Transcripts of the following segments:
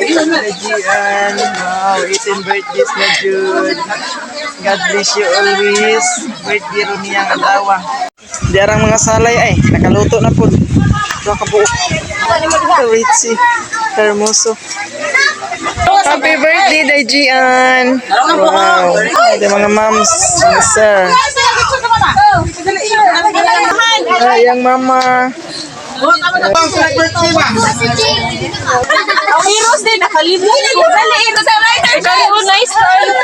Gian. Wow, 18 birthdays na Jude. God bless you always. Birthday ron niyang adlaw. Di arang mga salay ay nakaluto na pud. Duha ka buok. Richie, hermoso. Happy birthday, Day Gian. Wow. Di mga moms, mga sir. Ay, ang mama. Ang heroes din, nakalimutan ko. Dali, ito sa writer. Nice.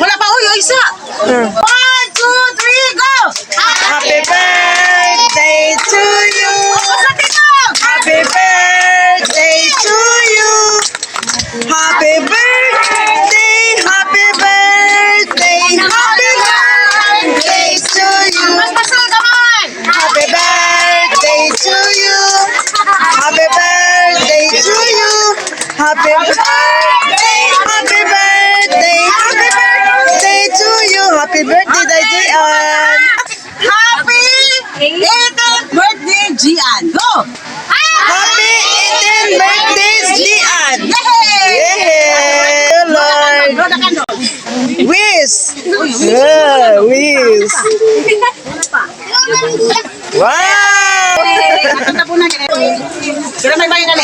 Wala pa, uy, isa. 1, 2, 3, go! Happy birthday to you. Happy birthday to you. Happy birthday, happy birthday, happy birthday to you. Happy birthday to you. Happy birthday to you. Happy birthday, happy birthday, happy birthday to you. Happy birthday, Dajian. Happy 18th birthday, Gian. Go! Happy 18th birthday, Gian. Yay! Yay! Lord. Wish. Yeah, wish. Wow! Kanta po na. Pero may bayan na.